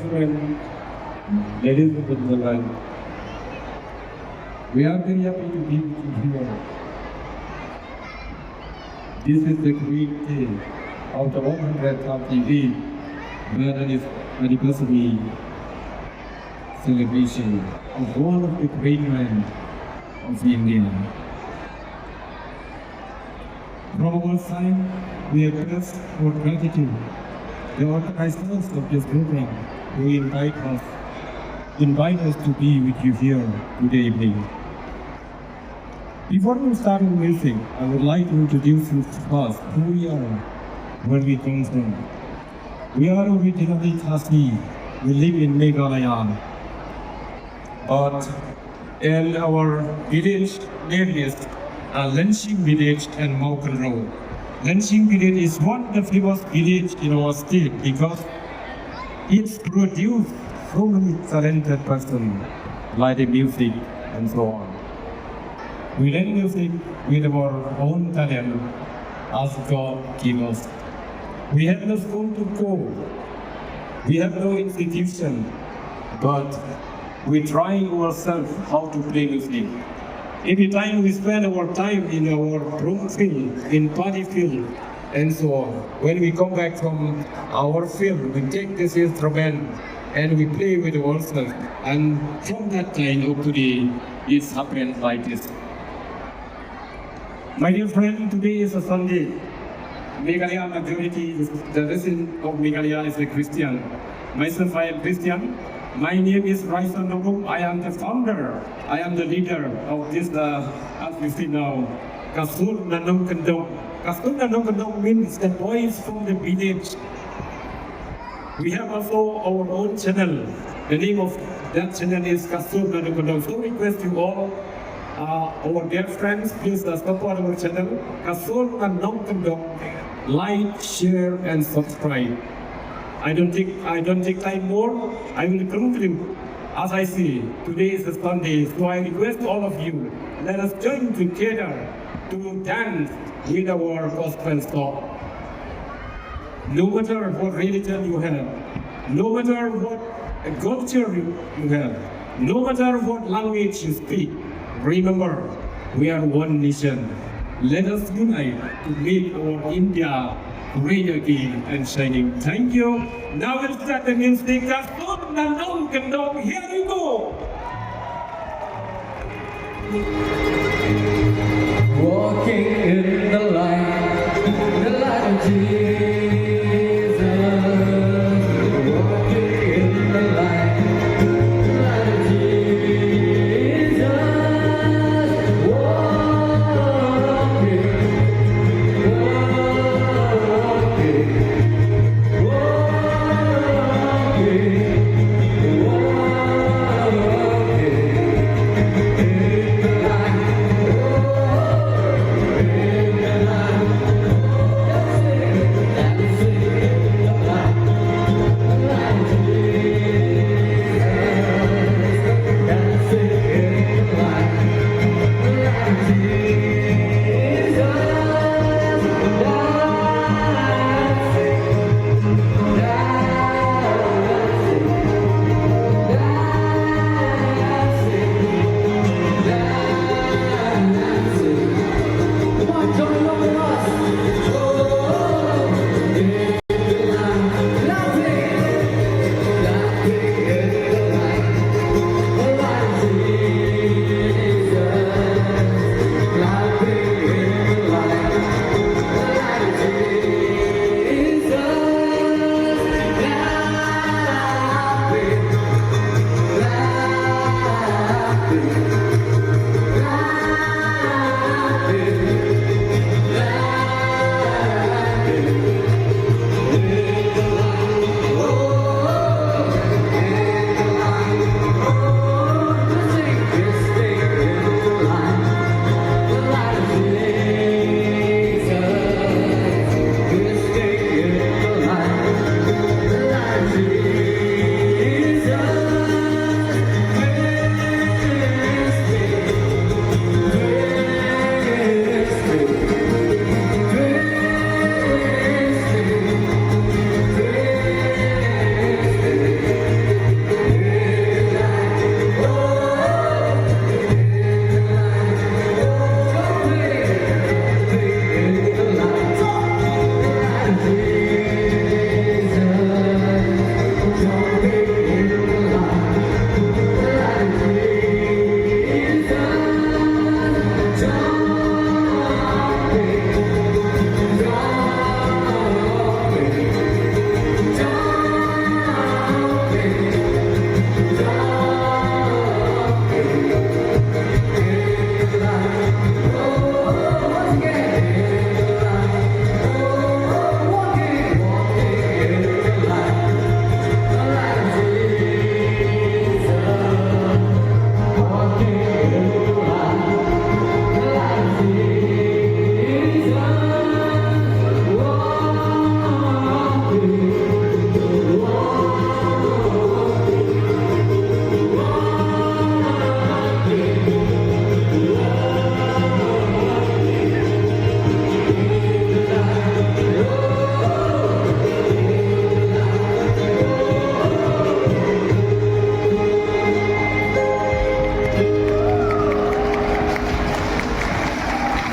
gentlemen, ladies and gentlemen, we are very happy to be with you here. This is the great day of the 138th Birthday anniversary celebration of one of the great men of India. From our side, we express our gratitude to the organizers of this program who invite us to be with you here today evening. Before we start with music, I would like to introduce you first who we are, where we come from. We are originally Khasi. We live in Meghalaya. But in our village name is Nongkyndong village and Nongkyndong. Nongkyndong village is one of the famous village in our state because it's produced so many talented persons like the music and so on. We learn music with our own talent as God gives us. We have no school to go. We have no institution, but we try ourselves how to play music. Every time we spend our time in our room field, in party field, and so on. When we come back from our field, we take this instrument and we play with ourselves. And from that time up to today, it's happened like this. My dear friend, today is a Sunday. Meghalaya majority, the resident of Meghalaya is a Christian. Myself, I am Christian. My name is Sawdong. I am the founder. I am the leader of this, as you see now, Nongkyndong. Nongkyndong means the boys from the village. We have also our own channel. The name of that channel is Nongkyndong. So request you all, our dear friends, please support our channel, Nongkyndong. Like, share, and subscribe. I don't take time more. I will conclude. As I say, today is a Sunday, so I request all of you, let us join together to dance with our gospel song. No matter what religion you have, no matter what culture you have, no matter what language you speak, remember, we are one nation. Let us unite to make our India great again and shining. Thank you. Now we'll start the music. Nongkyndong. Here you go. Walking in the light of Jesus.